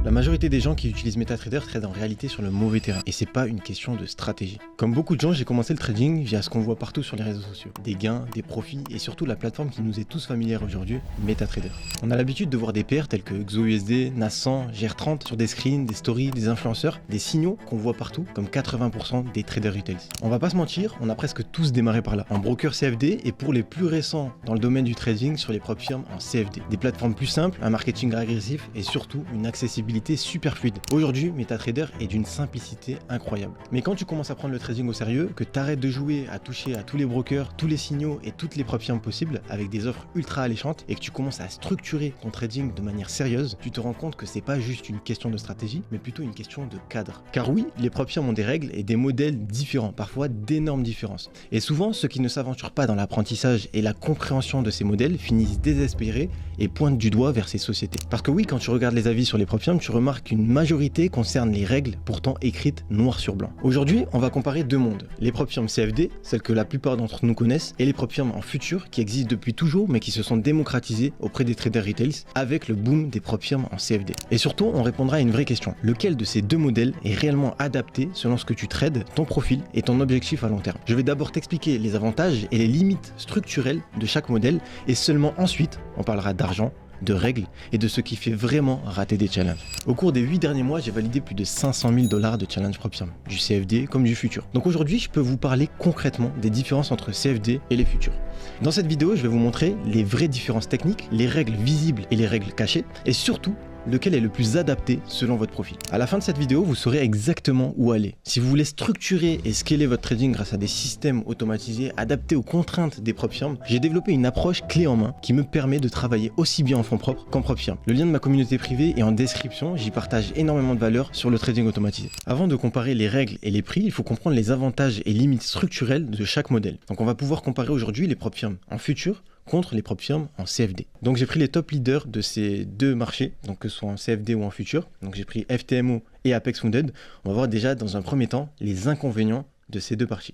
La majorité des gens qui utilisent MetaTrader tradent en réalité sur le mauvais terrain et c'est pas une question de stratégie. Comme beaucoup de gens, j'ai commencé le trading via ce qu'on voit partout sur les réseaux sociaux. Des gains, des profits et surtout la plateforme qui nous est tous familière aujourd'hui, MetaTrader. On a l'habitude de voir des paires telles que XOUSD, NAS100, GR30 sur des screens, des stories, des influenceurs, des signaux qu'on voit partout comme 80% des traders retail. On va pas se mentir, on a presque tous démarré par là, en broker CFD et pour les plus récents dans le domaine du trading sur les propres firmes en CFD. Des plateformes plus simples, un marketing agressif et surtout une accessibilité super fluide. Aujourd'hui, MetaTrader est d'une simplicité incroyable. Mais quand tu commences à prendre le trading au sérieux, que tu arrêtes de jouer à toucher à tous les brokers, tous les signaux et toutes les propres firmes possibles avec des offres ultra alléchantes et que tu commences à structurer ton trading de manière sérieuse, tu te rends compte que c'est pas juste une question de stratégie, mais plutôt une question de cadre. Car oui, les propres firmes ont des règles et des modèles différents, parfois d'énormes différences. Et souvent, ceux qui ne s'aventurent pas dans l'apprentissage et la compréhension de ces modèles finissent désespérés et pointent du doigt vers ces sociétés. Parce que oui, quand tu regardes les avis sur les propres firmes, tu remarques qu'une majorité concerne les règles pourtant écrites noir sur blanc. Aujourd'hui, on va comparer deux mondes. Les propres firmes CFD, celles que la plupart d'entre nous connaissent, et les propres firmes en futur qui existent depuis toujours mais qui se sont démocratisées auprès des traders retails avec le boom des propres firmes en CFD. Et surtout, on répondra à une vraie question. Lequel de ces deux modèles est réellement adapté selon ce que tu trades, ton profil et ton objectif à long terme? Je vais d'abord t'expliquer les avantages et les limites structurelles de chaque modèle et seulement ensuite, on parlera d'argent, de règles et de ce qui fait vraiment rater des challenges. Au cours des 8 derniers mois, j'ai validé plus de 500 000 $ de challenge propre firme, du CFD comme du futur. Donc aujourd'hui, je peux vous parler concrètement des différences entre CFD et les futurs. Dans cette vidéo, je vais vous montrer les vraies différences techniques, les règles visibles et les règles cachées, et surtout, lequel est le plus adapté selon votre profil. À la fin de cette vidéo, vous saurez exactement où aller. Si vous voulez structurer et scaler votre trading grâce à des systèmes automatisés adaptés aux contraintes des propres firmes, j'ai développé une approche clé en main qui me permet de travailler aussi bien en fonds propres qu'en propre firme. Le lien de ma communauté privée est en description, j'y partage énormément de valeur sur le trading automatisé. Avant de comparer les règles et les prix, il faut comprendre les avantages et limites structurelles de chaque modèle. Donc on va pouvoir comparer aujourd'hui les propres firmes en futur contre les propres firmes en CFD. Donc j'ai pris les top leaders de ces deux marchés, donc que ce soit en CFD ou en futur. Donc j'ai pris FTMO et Apex Funded. On va voir déjà dans un premier temps les inconvénients de ces deux parties.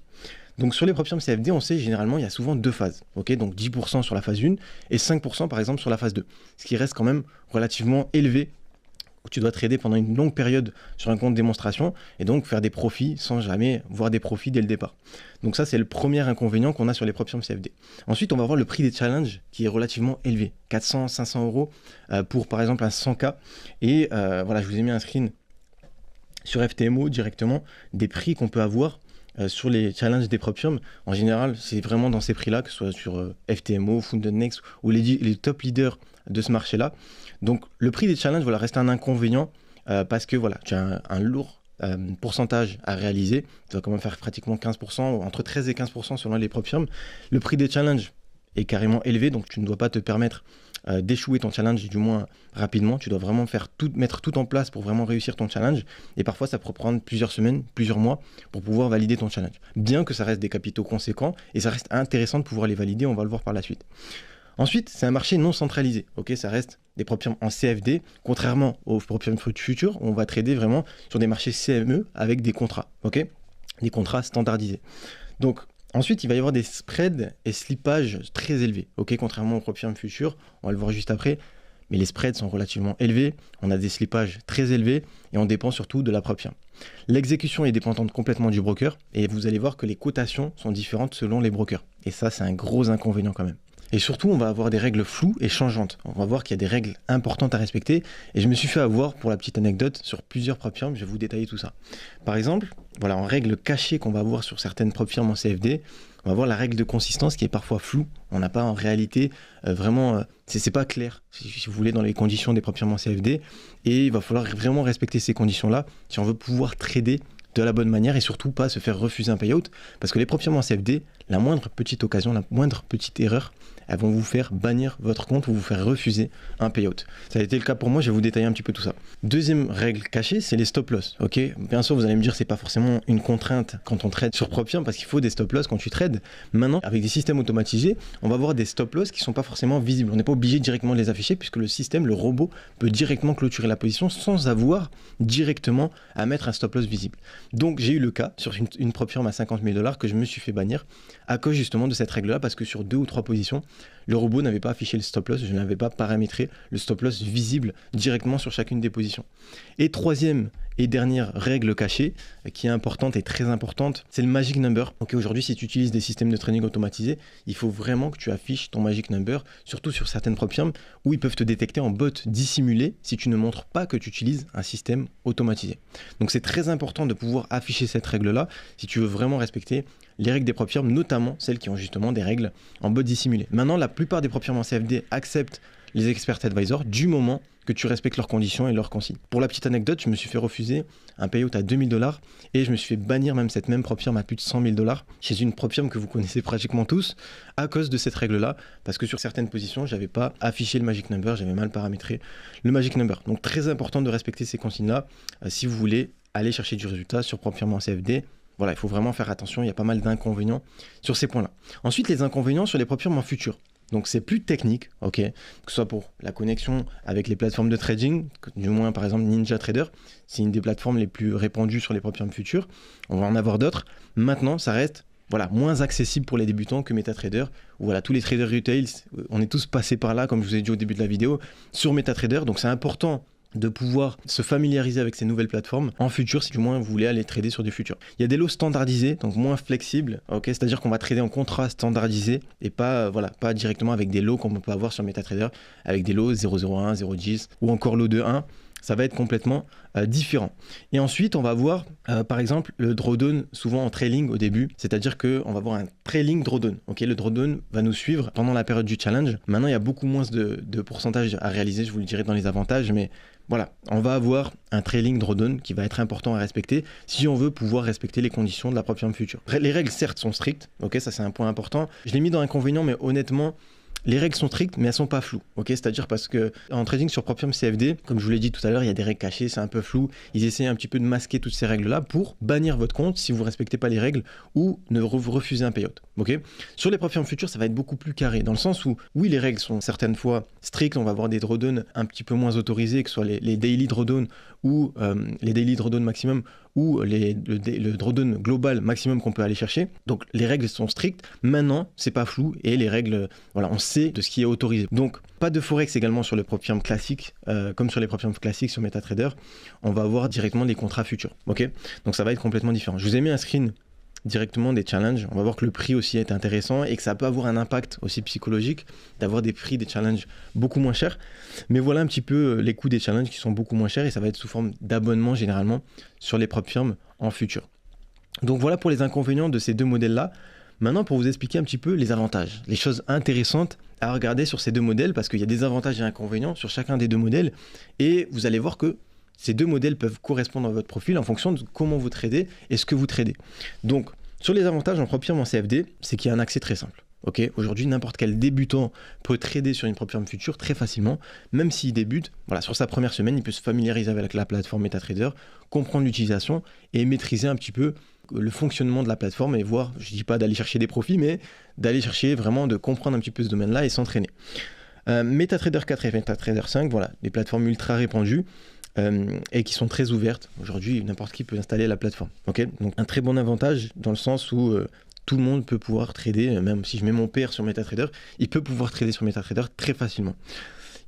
Donc sur les propres firmes CFD, on sait généralement il y a souvent deux phases. Ok, donc 10% sur la phase 1 et 5% par exemple sur la phase 2. Ce qui reste quand même relativement élevé, où tu dois trader pendant une longue période sur un compte démonstration et donc faire des profits sans jamais voir des profits dès le départ. Donc ça, c'est le premier inconvénient qu'on a sur les propres firmes CFD. Ensuite, on va voir le prix des challenges qui est relativement élevé, 400, 500 € pour par exemple un 100K. Et voilà, je vous ai mis un screen sur FTMO directement des prix qu'on peut avoir sur les challenges des propres firmes. En général, c'est vraiment dans ces prix-là, que ce soit sur FTMO, Funded Next ou les top leaders de ce marché-là. Donc le prix des challenges voilà, reste un inconvénient parce que voilà, tu as un lourd pourcentage à réaliser. Tu vas quand même faire pratiquement 15%, entre 13 et 15% selon les propres firmes. Le prix des challenges est carrément élevé, donc tu ne dois pas te permettre d'échouer ton challenge du moins rapidement. Tu dois vraiment mettre tout en place pour vraiment réussir ton challenge. Et parfois, ça peut prendre plusieurs semaines, plusieurs mois pour pouvoir valider ton challenge. Bien que ça reste des capitaux conséquents et ça reste intéressant de pouvoir les valider, on va le voir par la suite. Ensuite, c'est un marché non centralisé. Ok, ça reste des propres firmes en CFD, contrairement aux propres firmes futures, on va trader vraiment sur des marchés CME avec des contrats. Ok, des contrats standardisés. Donc, ensuite, il va y avoir des spreads et slippages très élevés. Ok, contrairement aux propres firmes futures, on va le voir juste après, mais les spreads sont relativement élevés, on a des slippages très élevés et on dépend surtout de la propre firme. L'exécution est dépendante complètement du broker et vous allez voir que les cotations sont différentes selon les brokers. Et ça, c'est un gros inconvénient quand même. Et surtout, on va avoir des règles floues et changeantes. On va voir qu'il y a des règles importantes à respecter. Et je me suis fait avoir, pour la petite anecdote, sur plusieurs propres firmes. Je vais vous détailler tout ça. Par exemple, voilà, en règle cachée qu'on va avoir sur certaines propres firmes en CFD, on va voir la règle de consistance qui est parfois floue. On n'a pas en réalité vraiment... c'est pas clair, si vous voulez, dans les conditions des propres firmes en CFD. Et il va falloir vraiment respecter ces conditions-là si on veut pouvoir trader de la bonne manière et surtout pas se faire refuser un payout. Parce que les propres firmes en CFD, la moindre petite occasion, la moindre petite erreur, elles vont vous faire bannir votre compte ou vous faire refuser un payout. Ça a été le cas pour moi, je vais vous détailler un petit peu tout ça. Deuxième règle cachée, c'est les stop loss. Ok, bien sûr, vous allez me dire, c'est pas forcément une contrainte quand on trade sur propre firme parce qu'il faut des stop loss quand tu trades. Maintenant, avec des systèmes automatisés, on va voir des stop loss qui sont pas forcément visibles. On n'est pas obligé directement de les afficher puisque le système, le robot, peut directement clôturer la position sans avoir directement à mettre un stop loss visible. Donc j'ai eu le cas sur une propre firme à 50 000 $ que je me suis fait bannir à cause justement de cette règle-là parce que sur 2 ou 3 positions, le robot n'avait pas affiché le stop loss, je n'avais pas paramétré le stop loss visible directement sur chacune des positions. Et troisième et dernière règle cachée, qui est importante et très importante, c'est le magic number. Donc aujourd'hui, si tu utilises des systèmes de trading automatisés, il faut vraiment que tu affiches ton magic number, surtout sur certaines prop firms où ils peuvent te détecter en bot dissimulé si tu ne montres pas que tu utilises un système automatisé. Donc c'est très important de pouvoir afficher cette règle-là si tu veux vraiment respecter les règles des prop firms, notamment celles qui ont justement des règles en bot dissimulé. Maintenant, la plupart des prop firms en CFD acceptent les expert advisors du moment que tu respectes leurs conditions et leurs consignes. Pour la petite anecdote, je me suis fait refuser un payout à 2000 $ et je me suis fait bannir même cette même prop firm à plus de 100 000 $ chez une prop firm que vous connaissez pratiquement tous à cause de cette règle-là, parce que sur certaines positions, j'avais pas affiché le magic number, j'avais mal paramétré le magic number. Donc très important de respecter ces consignes-là si vous voulez aller chercher du résultat sur prop firm en CFD. Voilà, il faut vraiment faire attention, il y a pas mal d'inconvénients sur ces points-là. Ensuite, les inconvénients sur les prop firms en futur. Donc c'est plus technique, ok, que ce soit pour la connexion avec les plateformes de trading, du moins par exemple NinjaTrader, c'est une des plateformes les plus répandues sur les prop firms futures. On va en avoir d'autres. Maintenant, ça reste moins accessible pour les débutants que MetaTrader, où voilà, tous les traders retail, on est tous passés par là, comme je vous ai dit au début de la vidéo, sur MetaTrader. Donc c'est important de pouvoir se familiariser avec ces nouvelles plateformes en futur, si du moins vous voulez aller trader sur du futur. Il y a des lots standardisés, donc moins flexibles, ok, c'est-à-dire qu'on va trader en contrat standardisé et pas directement avec des lots comme on peut avoir sur MetaTrader, avec des lots 0,01, 0,10 ou encore lot de 1. Ça va être complètement différent. Et ensuite, on va voir, par exemple, le drawdown souvent en trailing au début. C'est-à-dire qu'on va avoir un trailing drawdown. Okay, le drawdown va nous suivre pendant la période du challenge. Maintenant, il y a beaucoup moins de pourcentage à réaliser. Je vous le dirai dans les avantages. Mais voilà, on va avoir un trailing drawdown qui va être important à respecter si on veut pouvoir respecter les conditions de la prop firm future. Les règles, certes, sont strictes. Ok, ça, c'est un point important. Je l'ai mis dans inconvénient, mais honnêtement, les règles sont strictes, mais elles sont pas floues. Ok, c'est-à-dire parce que en trading sur prop firm CFD, comme je vous l'ai dit tout à l'heure, il y a des règles cachées, c'est un peu flou. Ils essaient un petit peu de masquer toutes ces règles-là pour bannir votre compte si vous respectez pas les règles ou ne vous refusez un payout. Ok. Sur les prop firm futures, ça va être beaucoup plus carré dans le sens où, oui, les règles sont certaines fois strictes. On va avoir des drawdowns un petit peu moins autorisés, que ce soit les daily drawdowns ou les daily drawdowns maximum ou le drawdown global maximum qu'on peut aller chercher. Donc les règles sont strictes. Maintenant, c'est pas flou et les règles, voilà, on sait de ce qui est autorisé. Donc pas de forex également sur les prop firm classiques, comme sur les prop firm classiques sur MetaTrader. On va avoir directement des contrats futurs. Ok, donc ça va être complètement différent. Je vous ai mis un screen directement des challenges. On va voir que le prix aussi est intéressant et que ça peut avoir un impact aussi psychologique d'avoir des prix des challenges beaucoup moins chers. Mais voilà un petit peu les coûts des challenges qui sont beaucoup moins chers et ça va être sous forme d'abonnement généralement sur les prop firms en futur. Donc voilà pour les inconvénients de ces deux modèles-là. Maintenant, pour vous expliquer un petit peu les avantages, les choses intéressantes à regarder sur ces deux modèles, parce qu'il y a des avantages et inconvénients sur chacun des deux modèles et vous allez voir que ces deux modèles peuvent correspondre à votre profil en fonction de comment vous tradez et ce que vous tradez. Donc, sur les avantages en prop firm en CFD, c'est qu'il y a un accès très simple. Okay, aujourd'hui, n'importe quel débutant peut trader sur une prop firm future très facilement, même s'il débute. Voilà, sur sa première semaine, il peut se familiariser avec la plateforme MetaTrader, comprendre l'utilisation et maîtriser un petit peu le fonctionnement de la plateforme et voir, je ne dis pas d'aller chercher des profits, mais d'aller chercher vraiment de comprendre un petit peu ce domaine-là et s'entraîner. MetaTrader 4 et MetaTrader 5, voilà, des plateformes ultra répandues. Et qui sont très ouvertes. Aujourd'hui, n'importe qui peut installer la plateforme. Okay, donc un très bon avantage dans le sens où tout le monde peut pouvoir trader, même si je mets mon père sur MetaTrader, il peut pouvoir trader sur MetaTrader très facilement.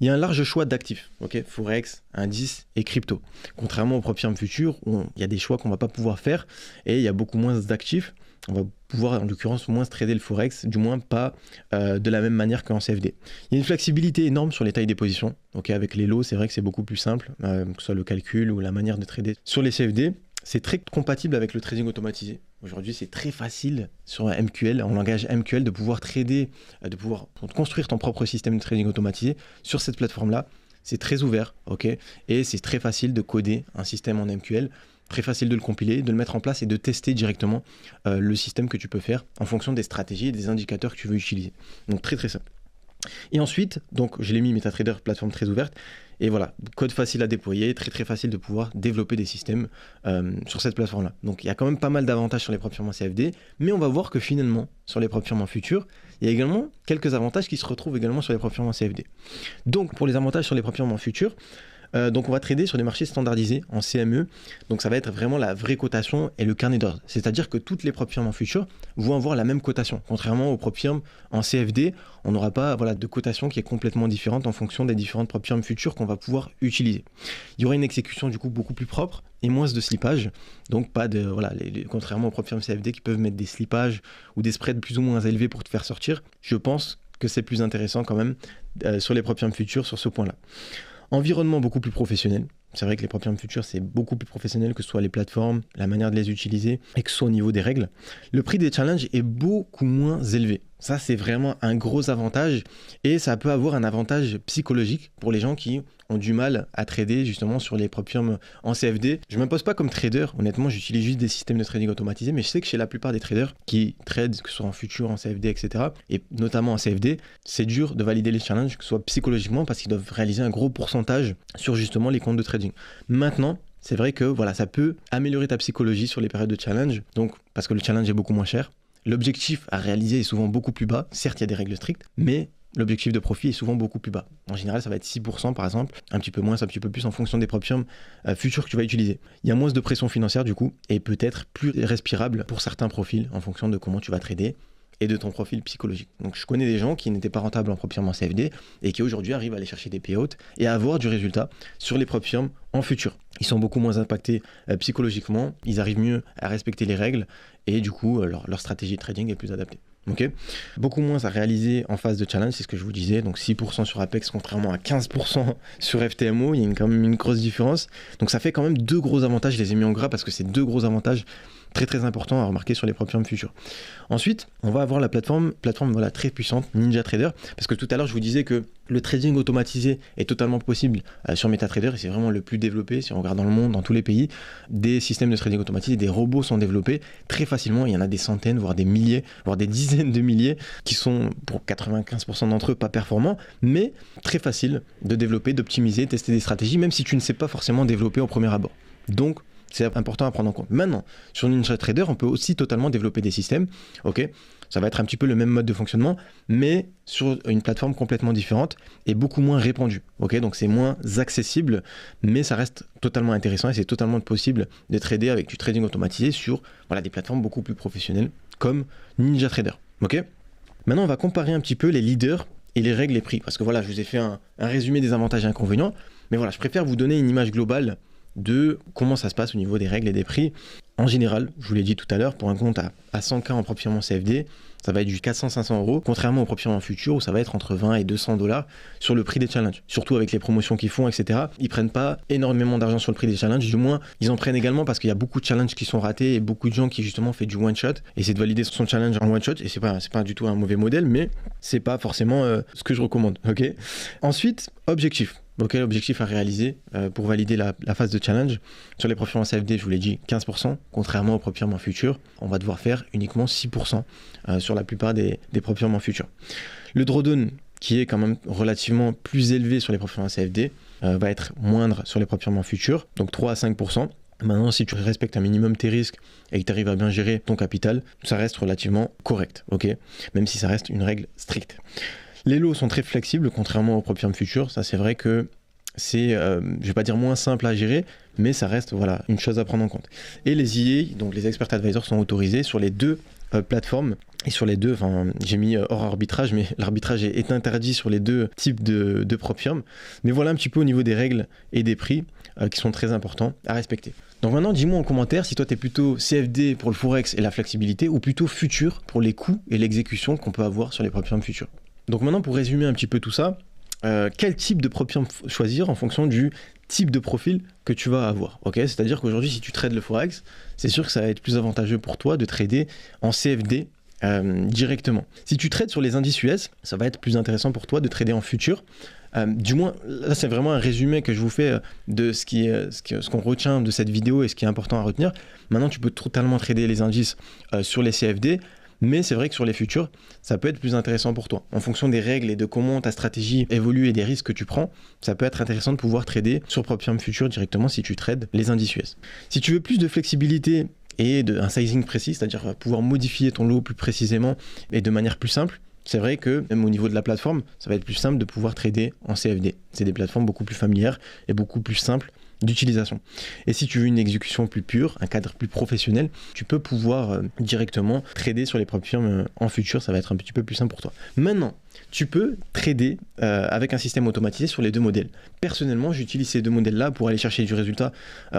Il y a un large choix d'actifs, okay, forex, indices et crypto. Contrairement aux prop firm futures, où il y a des choix qu'on ne va pas pouvoir faire et il y a beaucoup moins d'actifs. On va pouvoir en l'occurrence moins trader le forex, du moins pas de la même manière qu'en CFD. Il y a une flexibilité énorme sur les tailles des positions. Okay, avec les lots, c'est vrai que c'est beaucoup plus simple, que ce soit le calcul ou la manière de trader. Sur les CFD, c'est très compatible avec le trading automatisé. Aujourd'hui, c'est très facile sur un MQL, en langage MQL, de pouvoir trader, de pouvoir construire ton propre système de trading automatisé sur cette plateforme-là. C'est très ouvert, ok, et c'est très facile de coder un système en MQL. Très facile de le compiler, de le mettre en place et de tester directement le système que tu peux faire en fonction des stratégies et des indicateurs que tu veux utiliser. Donc très très simple. Et ensuite, donc je l'ai mis MetaTrader, plateforme très ouverte. Et voilà, code facile à déployer, très très facile de pouvoir développer des systèmes sur cette plateforme-là. Donc il y a quand même pas mal d'avantages sur les prop firm en CFD, mais on va voir que finalement, sur les prop firm en futur, il y a également quelques avantages qui se retrouvent également sur les prop firm en CFD. Donc pour les avantages sur les prop firm en futur, Donc on va trader sur des marchés standardisés en CME. Donc ça va être vraiment la vraie cotation et le carnet d'ordre. C'est-à-dire que toutes les propres firmes en futur vont avoir la même cotation. Contrairement aux propres firmes en CFD, on n'aura pas de cotation qui est complètement différente en fonction des différentes propres firmes futures qu'on va pouvoir utiliser. Il y aura une exécution du coup beaucoup plus propre et moins de slippage. Donc pas de contrairement aux propres firmes CFD qui peuvent mettre des slippages ou des spreads plus ou moins élevés pour te faire sortir. Je pense que c'est plus intéressant quand même sur les propres firmes futures sur ce point-là. Environnement beaucoup plus professionnel. C'est vrai que les propres firmes futures, c'est beaucoup plus professionnel que ce soit les plateformes, la manière de les utiliser et que ce soit au niveau des règles. Le prix des challenges est beaucoup moins élevé. Ça, c'est vraiment un gros avantage et ça peut avoir un avantage psychologique pour les gens qui ont du mal à trader justement sur les propres firmes en CFD. Je ne m'impose pas comme trader, honnêtement, j'utilise juste des systèmes de trading automatisés, mais je sais que chez la plupart des traders qui tradent, que ce soit en futur, en CFD, etc., et notamment en CFD, c'est dur de valider les challenges, que ce soit psychologiquement, parce qu'ils doivent réaliser un gros pourcentage sur justement les comptes de trading. Maintenant, c'est vrai que ça peut améliorer ta psychologie sur les périodes de challenge, donc parce que le challenge est beaucoup moins cher. L'objectif à réaliser est souvent beaucoup plus bas. Certes, il y a des règles strictes, mais l'objectif de profit est souvent beaucoup plus bas. En général, ça va être 6% par exemple, un petit peu moins, un petit peu plus en fonction des propres firmes futures que tu vas utiliser. Il y a moins de pression financière du coup, et peut-être plus respirable pour certains profils en fonction de comment tu vas trader et de ton profil psychologique. Donc je connais des gens qui n'étaient pas rentables en propre firme en CFD et qui aujourd'hui arrivent à aller chercher des payouts et à avoir du résultat sur les propres firmes en futur. Ils sont beaucoup moins impactés psychologiquement, ils arrivent mieux à respecter les règles et du coup leur stratégie de trading est plus adaptée. Okay. Beaucoup moins à réaliser en phase de challenge, c'est ce que je vous disais, donc 6% sur Apex contrairement à 15% sur FTMO, il y a quand même une grosse différence. Donc ça fait quand même deux gros avantages, je les ai mis en gras parce que c'est deux gros avantages très très importants à remarquer sur les propres firmes futures. Ensuite, on va avoir la plateforme très puissante, NinjaTrader, parce que tout à l'heure je vous disais que le trading automatisé est totalement possible sur MetaTrader et c'est vraiment le plus développé. Si on regarde dans le monde, dans tous les pays, des systèmes de trading automatisé, des robots sont développés très facilement. Il y en a des centaines, voire des milliers, voire des dizaines de milliers qui sont pour 95% d'entre eux pas performants, mais très faciles de développer, d'optimiser, tester des stratégies, même si tu ne sais pas forcément développer au premier abord. Donc, c'est important à prendre en compte. Maintenant, sur NinjaTrader, on peut aussi totalement développer des systèmes. Ok, ça va être un petit peu le même mode de fonctionnement, mais sur une plateforme complètement différente et beaucoup moins répandue. Ok, donc c'est moins accessible, mais ça reste totalement intéressant et c'est totalement possible de trader avec du trading automatisé sur des plateformes beaucoup plus professionnelles comme NinjaTrader. Ok. Maintenant, on va comparer un petit peu les leaders et les règles et prix. Parce que je vous ai fait un résumé des avantages et inconvénients, mais je préfère vous donner une image globale de comment ça se passe au niveau des règles et des prix. En général, je vous l'ai dit tout à l'heure, pour un compte à 100K en propre firme en CFD, ça va être du 400-500 €, contrairement au propre firme en futur où ça va être entre 20 et 200 $ sur le prix des challenges. Surtout avec les promotions qu'ils font, etc. Ils prennent pas énormément d'argent sur le prix des challenges, du moins ils en prennent également parce qu'il y a beaucoup de challenges qui sont ratés et beaucoup de gens qui justement font du one shot et c'est de valider son challenge en one shot et c'est pas du tout un mauvais modèle, mais c'est pas forcément ce que je recommande. Ok. Ensuite, objectif. Ok, l'objectif à réaliser pour valider la phase de challenge. Sur les propres firmes en CFD, je vous l'ai dit, 15%, contrairement aux propres firmes en futur, on va devoir faire uniquement 6% sur la plupart des propres firmes en futur. Le drawdown, qui est quand même relativement plus élevé sur les propres firmes en CFD, va être moindre sur les propres firmes en futur, donc 3 à 5%. Maintenant, si tu respectes un minimum tes risques et que tu arrives à bien gérer ton capital, ça reste relativement correct, ok, même si ça reste une règle stricte. Les lots sont très flexibles, contrairement aux propres firmes futures. Ça, c'est vrai que c'est, je vais pas dire moins simple à gérer, mais ça reste une chose à prendre en compte. Et les IA, donc les expert advisors, sont autorisés sur les deux plateformes. Et sur les deux, j'ai mis hors arbitrage, mais l'arbitrage est interdit sur les deux types de propres firmes. Mais voilà un petit peu au niveau des règles et des prix qui sont très importants à respecter. Donc maintenant, dis-moi en commentaire si toi tu es plutôt CFD pour le Forex et la flexibilité ou plutôt futur pour les coûts et l'exécution qu'on peut avoir sur les propres firmes futures. Donc maintenant, pour résumer un petit peu tout ça, quel type de propre firme choisir en fonction du type de profil que tu vas avoir. Okay, c'est-à-dire qu'aujourd'hui, si tu trades le Forex, c'est sûr que ça va être plus avantageux pour toi de trader en CFD directement. Si tu trades sur les indices US, ça va être plus intéressant pour toi de trader en futur. Du moins, là c'est vraiment un résumé que je vous fais de ce qu'on retient de cette vidéo et ce qui est important à retenir. Maintenant, tu peux totalement trader les indices sur les CFD. Mais c'est vrai que sur les futurs, ça peut être plus intéressant pour toi. En fonction des règles et de comment ta stratégie évolue et des risques que tu prends, ça peut être intéressant de pouvoir trader sur propre firme future directement si tu trades les indices US. Si tu veux plus de flexibilité et un sizing précis, c'est-à-dire pouvoir modifier ton lot plus précisément et de manière plus simple, C'est vrai que même au niveau de la plateforme, ça va être plus simple de pouvoir trader en CFD. C'est des plateformes beaucoup plus familières et beaucoup plus simples d'utilisation. Et si tu veux une exécution plus pure, un cadre plus professionnel, tu peux pouvoir directement trader sur les propres firmes en futur, ça va être un petit peu plus simple pour toi. Maintenant, tu peux trader avec un système automatisé sur les deux modèles. Personnellement, j'utilise ces deux modèles-là pour aller chercher du résultat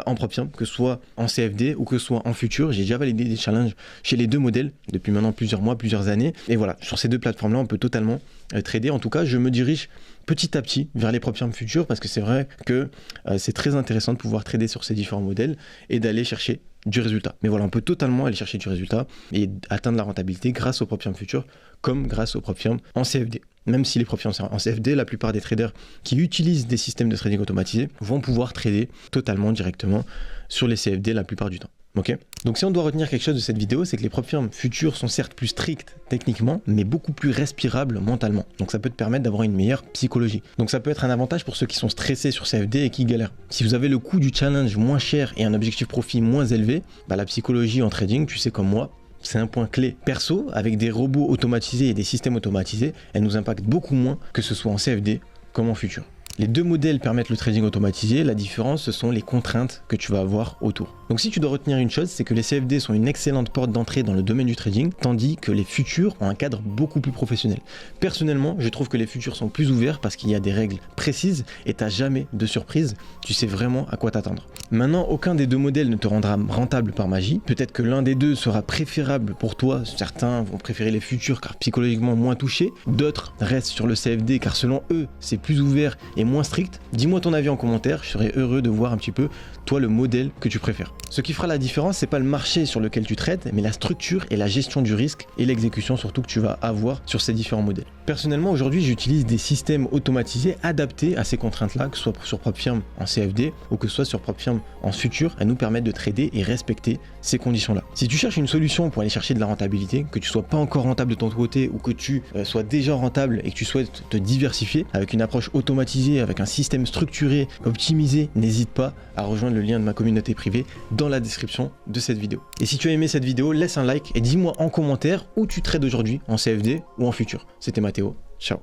en propre firme, que ce soit en CFD ou que ce soit en futur. J'ai déjà validé des challenges chez les deux modèles depuis maintenant plusieurs mois, plusieurs années. Et voilà, sur ces deux plateformes-là, on peut totalement trader. En tout cas, je me dirige petit à petit vers les propres firmes futures parce que c'est vrai que c'est très intéressant de pouvoir trader sur ces différents modèles et d'aller chercher du résultat. Mais voilà, on peut totalement aller chercher du résultat et atteindre la rentabilité grâce aux propres firmes futures comme grâce aux propres firmes en CFD. Même si les propres firmes en CFD, la plupart des traders qui utilisent des systèmes de trading automatisés vont pouvoir trader totalement directement sur les CFD la plupart du temps. Ok. Donc si on doit retenir quelque chose de cette vidéo, c'est que les propres firmes futures sont certes plus strictes techniquement, mais beaucoup plus respirables mentalement. Donc ça peut te permettre d'avoir une meilleure psychologie. Donc ça peut être un avantage pour ceux qui sont stressés sur CFD et qui galèrent. Si vous avez le coût du challenge moins cher et un objectif profit moins élevé, la psychologie en trading, tu sais comme moi, c'est un point clé. Perso, avec des robots automatisés et des systèmes automatisés, elle nous impacte beaucoup moins que ce soit en CFD comme en futur. Les deux modèles permettent le trading automatisé, la différence ce sont les contraintes que tu vas avoir autour. Donc si tu dois retenir une chose, c'est que les CFD sont une excellente porte d'entrée dans le domaine du trading, tandis que les futurs ont un cadre beaucoup plus professionnel. Personnellement, je trouve que les futurs sont plus ouverts parce qu'il y a des règles précises et tu n'as jamais de surprise, tu sais vraiment à quoi t'attendre. Maintenant, aucun des deux modèles ne te rendra rentable par magie, peut-être que l'un des deux sera préférable pour toi, certains vont préférer les futurs car psychologiquement moins touchés, d'autres restent sur le CFD car selon eux c'est plus ouvert et moins strict. Dis-moi ton avis en commentaire, je serais heureux de voir un petit peu toi le modèle que tu préfères. Ce qui fera la différence, c'est pas le marché sur lequel tu traites, mais la structure et la gestion du risque et l'exécution surtout que tu vas avoir sur ces différents modèles. Personnellement, aujourd'hui, j'utilise des systèmes automatisés adaptés à ces contraintes-là, que ce soit sur propre firme en CFD ou que ce soit sur propre firme en futur, à nous permettre de trader et respecter ces conditions-là. Si tu cherches une solution pour aller chercher de la rentabilité, que tu sois pas encore rentable de ton côté ou que tu sois déjà rentable et que tu souhaites te diversifier avec une approche automatisée, avec un système structuré, optimisé, n'hésite pas à rejoindre le lien de ma communauté privée dans la description de cette vidéo. Et si tu as aimé cette vidéo, laisse un like et dis-moi en commentaire où tu trades aujourd'hui en CFD ou en futur. C'était Mathéo, ciao.